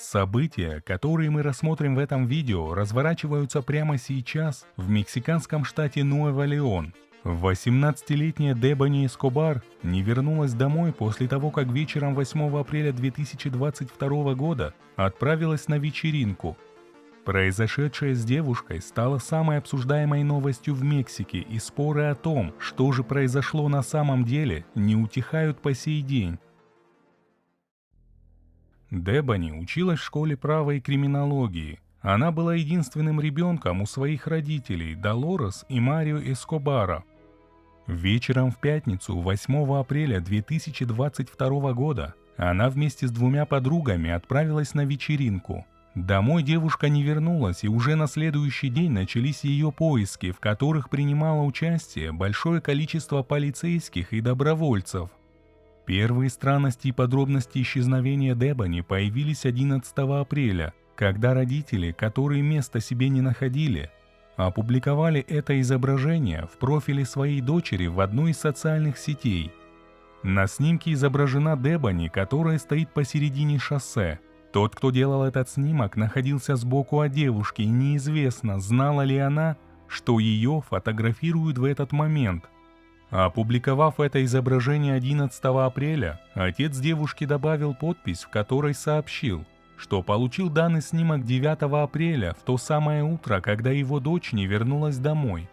События, которые мы рассмотрим в этом видео, разворачиваются прямо сейчас в мексиканском штате Нуэво-Леон. 18-летняя Дебани Эскобар не вернулась домой после того, как вечером 8 апреля 2022 года отправилась на вечеринку. Произошедшее с девушкой стало самой обсуждаемой новостью в Мексике, и споры о том, что же произошло на самом деле, не утихают по сей день. Дебани училась в школе права и криминологии. Она была единственным ребенком у своих родителей Долорес и Марио Эскобара. Вечером в пятницу, 8 апреля 2022 года, она вместе с двумя подругами отправилась на вечеринку. Домой девушка не вернулась, и уже на следующий день начались ее поиски, в которых принимало участие большое количество полицейских и добровольцев. Первые странности и подробности исчезновения Дебани появились 11 апреля, когда родители, которые места себе не находили, опубликовали это изображение в профиле своей дочери в одной из социальных сетей. На снимке изображена Дебани, которая стоит посередине шоссе. Тот, кто делал этот снимок, находился сбоку от девушки, и неизвестно, знала ли она, что ее фотографируют в этот момент. Опубликовав это изображение 11 апреля, отец девушки добавил подпись, в которой сообщил, что получил данный снимок 9 апреля, в то самое утро, когда его дочь не вернулась домой.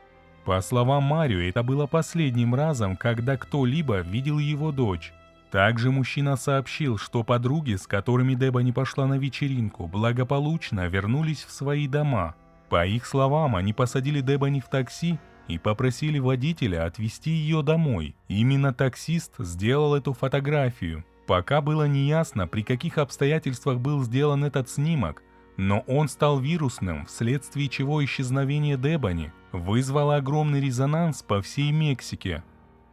По словам Марио, это было последним разом, когда кто-либо видел его дочь. Также мужчина сообщил, что подруги, с которыми Дебани пошла на вечеринку, благополучно вернулись в свои дома. По их словам, они посадили Дебани в такси и попросили водителя отвезти ее домой. Именно таксист сделал эту фотографию. Пока было неясно, при каких обстоятельствах был сделан этот снимок, но он стал вирусным, вследствие чего исчезновение Дебани вызвало огромный резонанс по всей Мексике.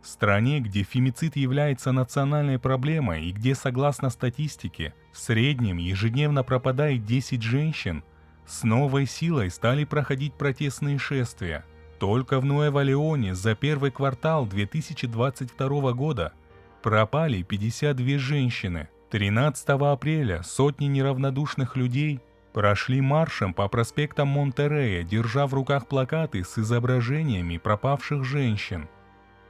В стране, где фемицид является национальной проблемой и где, согласно статистике, в среднем ежедневно пропадает 10 женщин, с новой силой стали проходить протестные шествия. Только в Нуэво-Леоне за первый квартал 2022 года пропали 52 женщины. 13 апреля сотни неравнодушных людей прошли маршем по проспектам Монтеррея, держа в руках плакаты с изображениями пропавших женщин.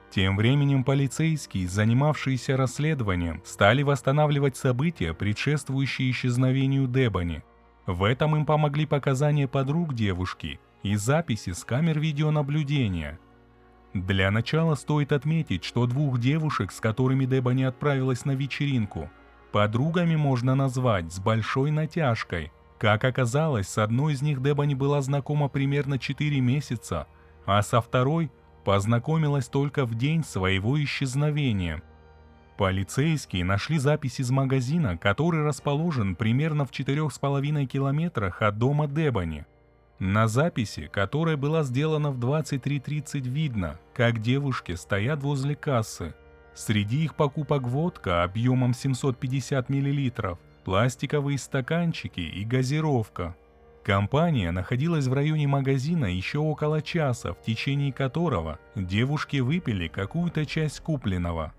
Тем временем полицейские, занимавшиеся расследованием, стали восстанавливать события, предшествующие исчезновению Дебани. В этом им помогли показания подруг девушки и записи с камер видеонаблюдения. Для начала стоит отметить, что двух девушек, с которыми Дебани отправилась на вечеринку, подругами можно назвать с большой натяжкой. Как оказалось, с одной из них Дебани была знакома примерно 4 месяца, а со второй познакомилась только в день своего исчезновения. Полицейские нашли запись из магазина, который расположен примерно в 4,5 километрах от дома Дебани. На записи, которая была сделана в 23:30, видно, как девушки стоят возле кассы. Среди их покупок водка объемом 750 мл, пластиковые стаканчики и газировка. Компания находилась в районе магазина еще около часа, в течение которого девушки выпили какую-то часть купленного.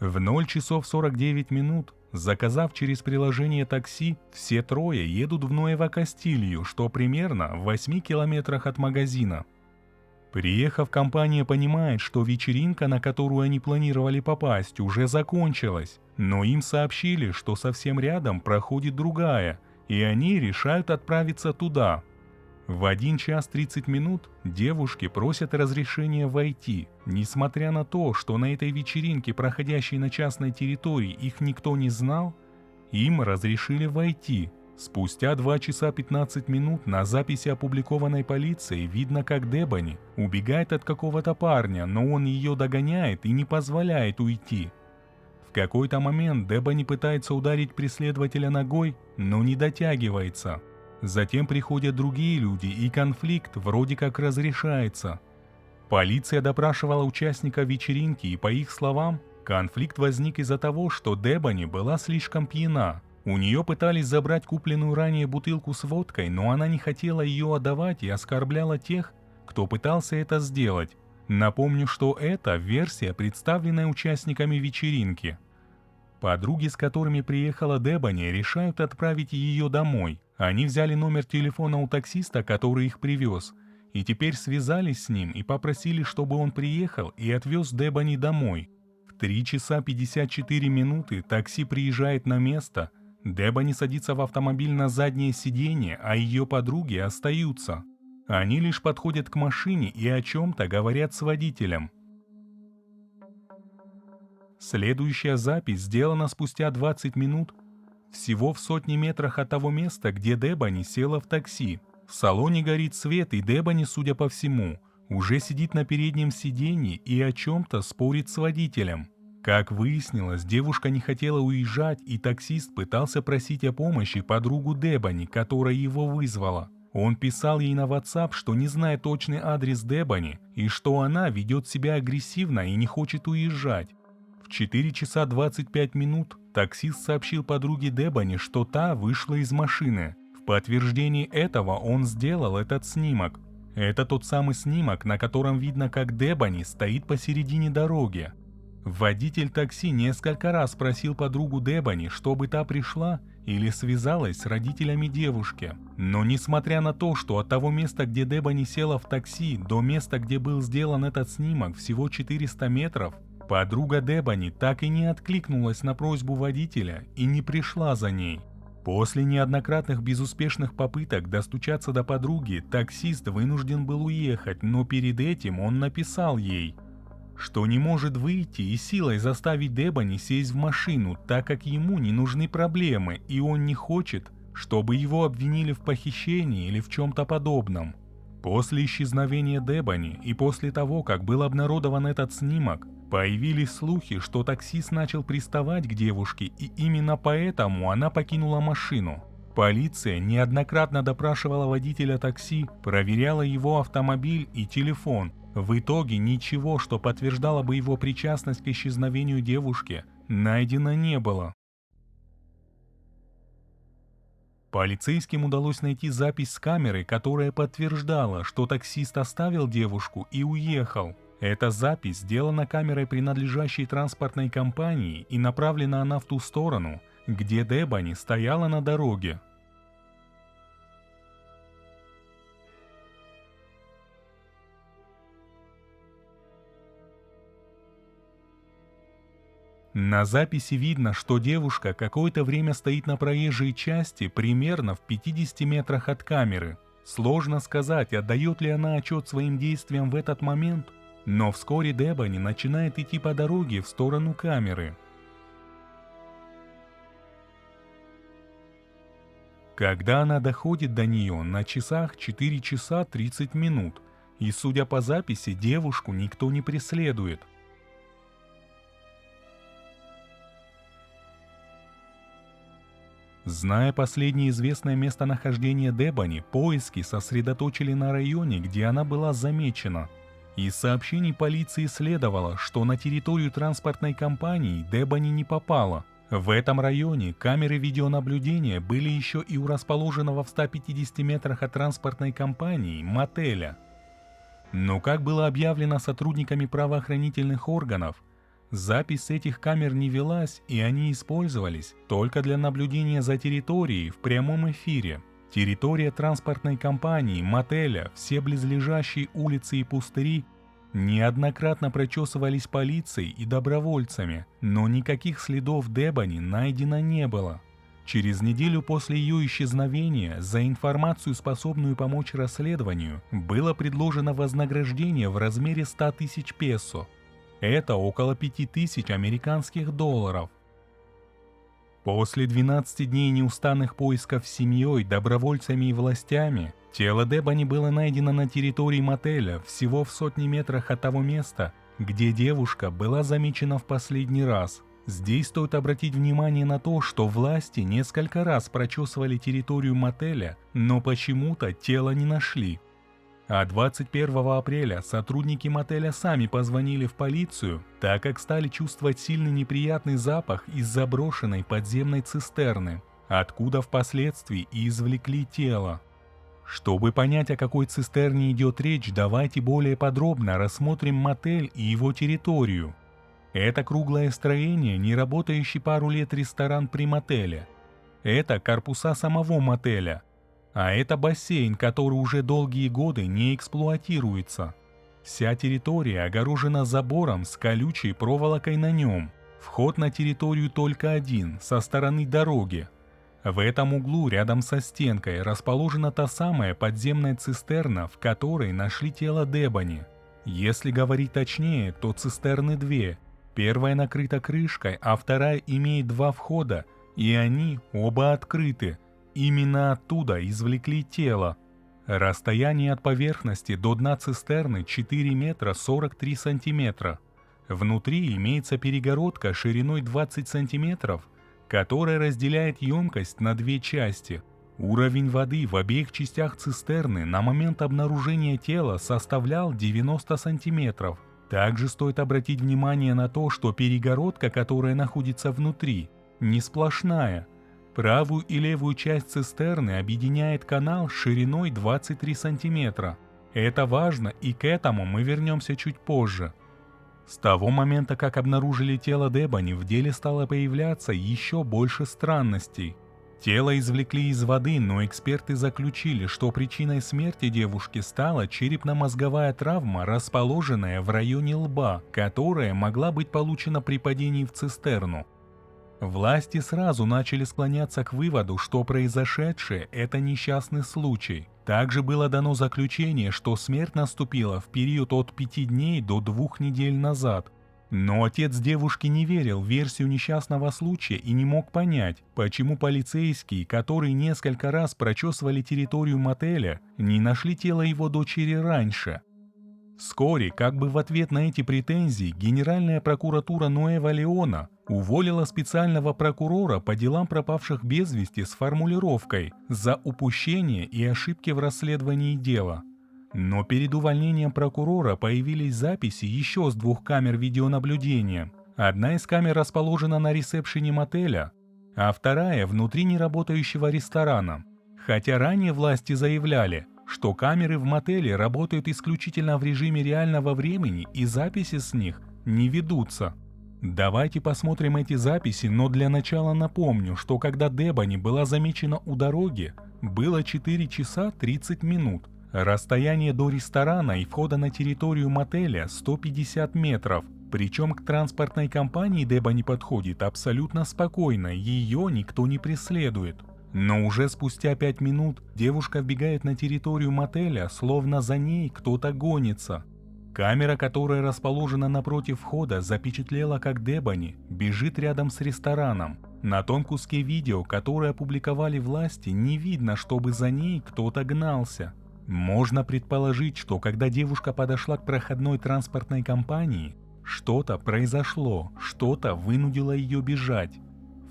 В 0 часов 49 минут, заказав через приложение такси, все трое едут в Нуэво-Кастилью, что примерно в 8 километрах от магазина. Приехав, компания понимает, что вечеринка, на которую они планировали попасть, уже закончилась, но им сообщили, что совсем рядом проходит другая, и они решают отправиться туда. В 1 час 30 минут девушки просят разрешения войти. Несмотря на то, что на этой вечеринке, проходящей на частной территории, их никто не знал, им разрешили войти. Спустя 2 часа 15 минут на записи, опубликованной полицией, видно, как Дебани убегает от какого-то парня, но он ее догоняет и не позволяет уйти. В какой-то момент Дебани пытается ударить преследователя ногой, но не дотягивается. Затем приходят другие люди, и конфликт вроде как разрешается. Полиция допрашивала участников вечеринки, и по их словам, конфликт возник из-за того, что Дебани была слишком пьяна. У нее пытались забрать купленную ранее бутылку с водкой, но она не хотела ее отдавать и оскорбляла тех, кто пытался это сделать. Напомню, что это версия, представленная участниками вечеринки. Подруги, с которыми приехала Дебани, решают отправить ее домой. Они взяли номер телефона у таксиста, который их привез, и теперь связались с ним и попросили, чтобы он приехал и отвез Дебани домой. В 3 часа 54 минуты такси приезжает на место, Дебани садится в автомобиль на заднее сиденье, а ее подруги остаются. Они лишь подходят к машине и о чем-то говорят с водителем. Следующая запись сделана спустя 20 минут, всего в сотне метрах от того места, где Дебани села в такси. В салоне горит свет, и Дебани, судя по всему, уже сидит на переднем сиденье и о чем-то спорит с водителем. Как выяснилось, девушка не хотела уезжать, и таксист пытался просить о помощи подругу Дебани, которая его вызвала. Он писал ей на WhatsApp, что не знает точный адрес Дебани и что она ведет себя агрессивно и не хочет уезжать. В 4 часа 25 минут таксист сообщил подруге Дебани, что та вышла из машины. В подтверждение этого он сделал этот снимок. Это тот самый снимок, на котором видно, как Дебани стоит посередине дороги. Водитель такси несколько раз просил подругу Дебани, чтобы та пришла или связалась с родителями девушки. Но несмотря на то, что от того места, где Дебани села в такси, до места, где был сделан этот снимок, всего 400 метров, подруга Дебани так и не откликнулась на просьбу водителя и не пришла за ней. После неоднократных безуспешных попыток достучаться до подруги, таксист вынужден был уехать, но перед этим он написал ей, что не может выйти и силой заставить Дебани сесть в машину, так как ему не нужны проблемы, и он не хочет, чтобы его обвинили в похищении или в чем-то подобном. После исчезновения Дебани и после того, как был обнародован этот снимок, появились слухи, что таксист начал приставать к девушке, и именно поэтому она покинула машину. Полиция неоднократно допрашивала водителя такси, проверяла его автомобиль и телефон. В итоге ничего, что подтверждало бы его причастность к исчезновению девушки, найдено не было. Полицейским удалось найти запись с камеры, которая подтверждала, что таксист оставил девушку и уехал. Эта запись сделана камерой принадлежащей транспортной компании, и направлена она в ту сторону, где Дебани стояла на дороге. На записи видно, что девушка какое-то время стоит на проезжей части примерно в 50 метрах от камеры. Сложно сказать, отдает ли она отчет своим действиям в этот момент, но вскоре Дебани начинает идти по дороге в сторону камеры. Когда она доходит до нее, на часах 4 часа 30 минут, и судя по записи, девушку никто не преследует. Зная последнее известное местонахождение Дебани, поиски сосредоточили на районе, где она была замечена. Из сообщений полиции следовало, что на территорию транспортной компании Дебани не попала. В этом районе камеры видеонаблюдения были еще и у расположенного в 150 метрах от транспортной компании мотеля. Но, как было объявлено сотрудниками правоохранительных органов, запись с этих камер не велась, и они использовались только для наблюдения за территорией в прямом эфире. Территория транспортной компании, мотеля, все близлежащие улицы и пустыри неоднократно прочесывались полицией и добровольцами, но никаких следов Дебани найдено не было. Через неделю после ее исчезновения за информацию, способную помочь расследованию, было предложено вознаграждение в размере 100 тысяч песо. Это около 5000 американских долларов. После 12 дней неустанных поисков семьей, добровольцами и властями, тело Дебани было найдено на территории мотеля всего в сотне метрах от того места, где девушка была замечена в последний раз. Здесь стоит обратить внимание на то, что власти несколько раз прочесывали территорию мотеля, но почему-то тело не нашли. А 21 апреля сотрудники мотеля сами позвонили в полицию, так как стали чувствовать сильный неприятный запах из заброшенной подземной цистерны, откуда впоследствии и извлекли тело. Чтобы понять, о какой цистерне идет речь, давайте более подробно рассмотрим мотель и его территорию. Это круглое строение, не работающий пару лет ресторан при мотеле. Это корпуса самого мотеля. А это бассейн, который уже долгие годы не эксплуатируется. Вся территория огорожена забором с колючей проволокой на нем. Вход на территорию только один, со стороны дороги. В этом углу, рядом со стенкой, расположена та самая подземная цистерна, в которой нашли тело Дебани. Если говорить точнее, то цистерны две. Первая накрыта крышкой, а вторая имеет два входа, и они оба открыты. Именно оттуда извлекли тело. Расстояние от поверхности до дна цистерны 4 метра 43 сантиметра. Внутри имеется перегородка шириной 20 сантиметров, которая разделяет емкость на две части. Уровень воды в обеих частях цистерны на момент обнаружения тела составлял 90 сантиметров. Также стоит обратить внимание на то, что перегородка, которая находится внутри, не сплошная. Правую и левую часть цистерны объединяет канал шириной 23 сантиметра. Это важно, и к этому мы вернемся чуть позже. С того момента, как обнаружили тело Дебани, в деле стало появляться еще больше странностей. Тело извлекли из воды, но эксперты заключили, что причиной смерти девушки стала черепно-мозговая травма, расположенная в районе лба, которая могла быть получена при падении в цистерну. Власти сразу начали склоняться к выводу, что произошедшее – это несчастный случай. Также было дано заключение, что смерть наступила в период от 5 дней до 2 недель назад. Но отец девушки не верил в версию несчастного случая и не мог понять, почему полицейские, которые несколько раз прочесывали территорию мотеля, не нашли тело его дочери раньше. Вскоре, как бы в ответ на эти претензии, Генеральная прокуратура Нуэва-Леона уволила специального прокурора по делам пропавших без вести с формулировкой «за упущение и ошибки в расследовании дела». Но перед увольнением прокурора появились записи еще с 2 камер видеонаблюдения. Одна из камер расположена на ресепшене мотеля, а вторая внутри неработающего ресторана. Хотя ранее власти заявляли, что камеры в мотеле работают исключительно в режиме реального времени и записи с них не ведутся. Давайте посмотрим эти записи, но для начала напомню, что когда Дебани была замечена у дороги, было 4 часа 30 минут. Расстояние до ресторана и входа на территорию мотеля 150 метров. Причем к транспортной компании Дебани подходит абсолютно спокойно, ее никто не преследует. Но уже спустя 5 минут девушка вбегает на территорию мотеля, словно за ней кто-то гонится. Камера, которая расположена напротив входа, запечатлела, как Дебани бежит рядом с рестораном. На том куске видео, которое опубликовали власти, не видно, чтобы за ней кто-то гнался. Можно предположить, что когда девушка подошла к проходной транспортной компании, что-то произошло, что-то вынудило ее бежать.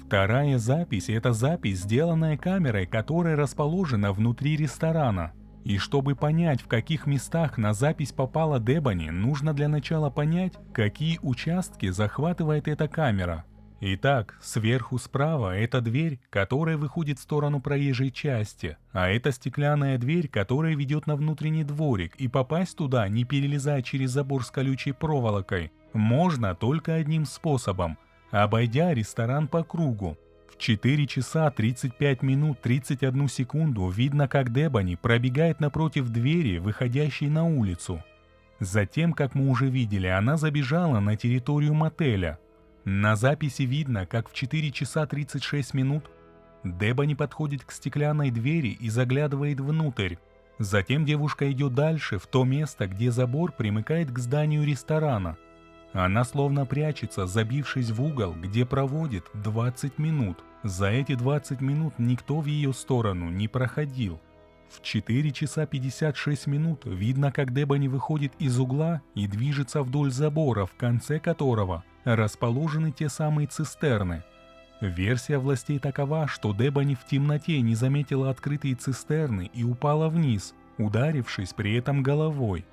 Вторая запись – это запись, сделанная камерой, которая расположена внутри ресторана. И чтобы понять, в каких местах на запись попала Дебани, нужно для начала понять, какие участки захватывает эта камера. Итак, сверху справа – это дверь, которая выходит в сторону проезжей части, а это стеклянная дверь, которая ведет на внутренний дворик, и попасть туда, не перелезая через забор с колючей проволокой, можно только одним способом – обойдя ресторан по кругу. В 4 часа 35 минут 31 секунду видно, как Дебани пробегает напротив двери, выходящей на улицу. Затем, как мы уже видели, она забежала на территорию мотеля. На записи видно, как в 4 часа 36 минут Дебани подходит к стеклянной двери и заглядывает внутрь. Затем девушка идет дальше, в то место, где забор примыкает к зданию ресторана. Она словно прячется, забившись в угол, где проводит 20 минут. За эти 20 минут никто в ее сторону не проходил. В 4 часа 56 минут видно, как Дебани выходит из угла и движется вдоль забора, в конце которого расположены те самые цистерны. Версия властей такова, что Дебани в темноте не заметила открытые цистерны и упала вниз, ударившись при этом головой.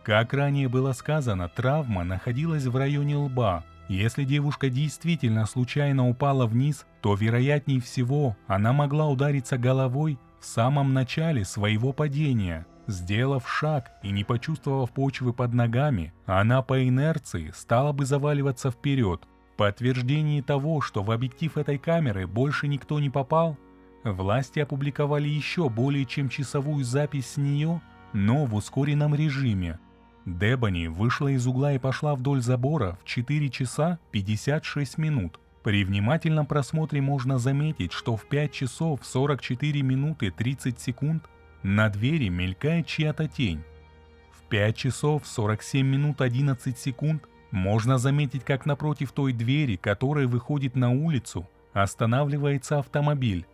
Как ранее было сказано, травма находилась в районе лба. Если девушка действительно случайно упала вниз, то вероятнее всего она могла удариться головой в самом начале своего падения. С Сделав шаг и не почувствовав почвы под ногами, она по инерции стала бы заваливаться вперед. В подтверждении того, что в объектив этой камеры больше никто не попал, власти опубликовали еще более чем часовую запись с нее, но в ускоренном режиме. Дебони вышла из угла и пошла вдоль забора в 4 часа 56 минут. При внимательном просмотре можно заметить, что в 5 часов 44 минуты 30 секунд на двери мелькает чья-то тень. В 5 часов 47 минут 11 секунд можно заметить, как напротив той двери, которая выходит на улицу, останавливается автомобиль.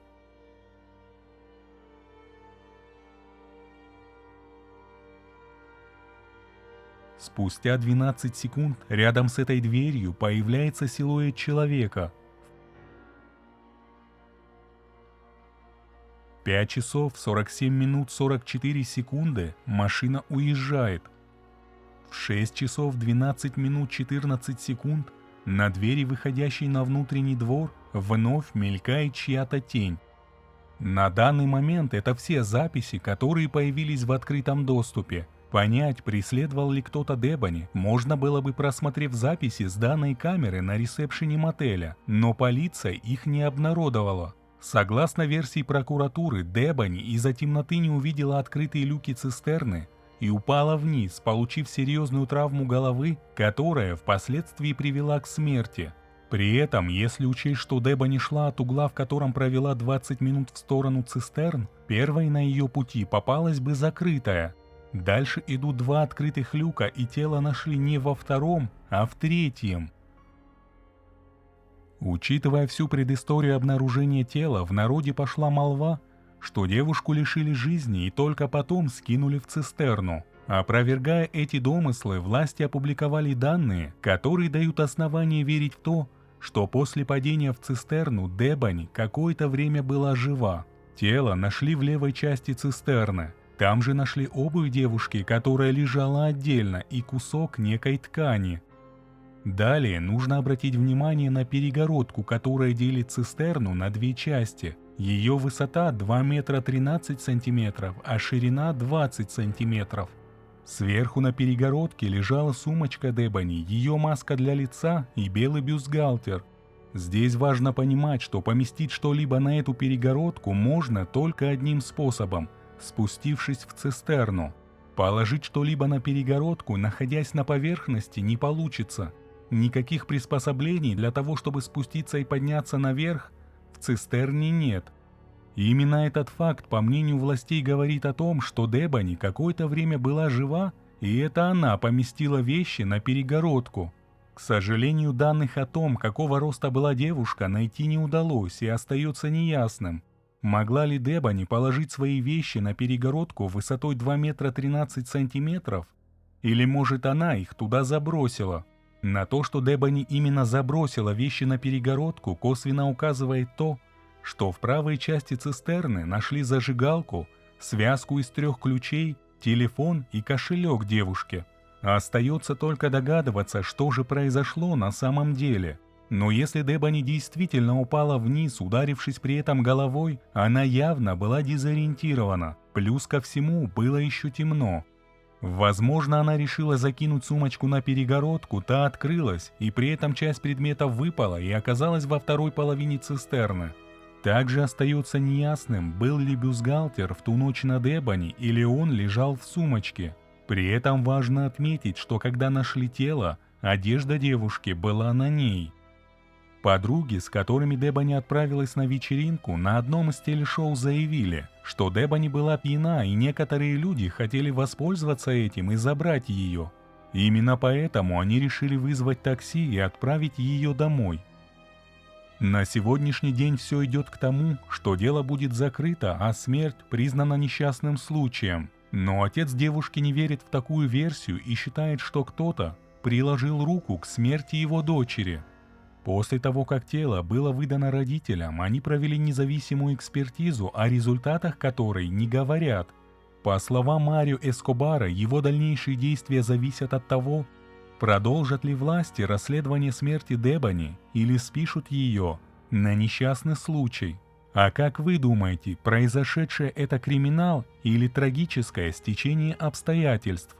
Спустя 12 секунд рядом с этой дверью появляется силуэт человека. В 5 часов 47 минут 44 секунды машина уезжает. В 6 часов 12 минут 14 секунд на двери, выходящей на внутренний двор, вновь мелькает чья-то тень. На данный момент это все записи, которые появились в открытом доступе. Понять, преследовал ли кто-то Дебони, можно было бы, просмотрев записи с данной камеры на ресепшене мотеля, но полиция их не обнародовала. Согласно версии прокуратуры, Дебони из-за темноты не увидела открытые люки цистерны и упала вниз, получив серьезную травму головы, которая впоследствии привела к смерти. При этом, если учесть, что Дебони шла от угла, в котором провела 20 минут в сторону цистерн, первой на ее пути попалась бы закрытая. Дальше идут 2 открытых люка, и тело нашли не во втором, а в третьем. Учитывая всю предысторию обнаружения тела, в народе пошла молва, что девушку лишили жизни и только потом скинули в цистерну. Опровергая эти домыслы, власти опубликовали данные, которые дают основание верить в то, что после падения в цистерну Дебони какое-то время была жива. Тело нашли в левой части цистерны. Там же нашли обувь девушки, которая лежала отдельно, и кусок некой ткани. Далее нужно обратить внимание на перегородку, которая делит цистерну на 2 части. Ее высота 2 метра 13 сантиметров, а ширина 20 сантиметров. Сверху на перегородке лежала сумочка Дебони, ее маска для лица и белый бюстгальтер. Здесь важно понимать, что поместить что-либо на эту перегородку можно только одним способом – спустившись в цистерну. Положить что-либо на перегородку, находясь на поверхности, не получится. Никаких приспособлений для того, чтобы спуститься и подняться наверх, в цистерне нет. И именно этот факт, по мнению властей, говорит о том, что Дебони какое-то время была жива, и это она поместила вещи на перегородку. К сожалению, данных о том, какого роста была девушка, найти не удалось и остается неясным. Могла ли Дебони положить свои вещи на перегородку высотой 2 метра 13 сантиметров? Или, может, она их туда забросила? На то, что Дебони именно забросила вещи на перегородку, косвенно указывает то, что в правой части цистерны нашли зажигалку, связку из 3 ключей, телефон и кошелек девушки. Остается только догадываться, что же произошло на самом деле. Но если Дебони действительно упала вниз, ударившись при этом головой, она явно была дезориентирована. Плюс ко всему было еще темно. Возможно, она решила закинуть сумочку на перегородку, та открылась, и при этом часть предметов выпала и оказалась во второй половине цистерны. Также остается неясным, был ли бюстгальтер в ту ночь на Дебони или он лежал в сумочке. При этом важно отметить, что когда нашли тело, одежда девушки была на ней. Подруги, с которыми Дебони отправилась на вечеринку, на одном из телешоу заявили, что Дебони была пьяна, и некоторые люди хотели воспользоваться этим и забрать ее. Именно поэтому они решили вызвать такси и отправить ее домой. На сегодняшний день все идет к тому, что дело будет закрыто, а смерть признана несчастным случаем. Но отец девушки не верит в такую версию и считает, что кто-то приложил руку к смерти его дочери. После того, как тело было выдано родителям, они провели независимую экспертизу, о результатах которой не говорят. По словам Марио Эскобара, его дальнейшие действия зависят от того, продолжат ли власти расследование смерти Дебони или спишут ее на несчастный случай. А как вы думаете, произошедшее это криминал или трагическое стечение обстоятельств?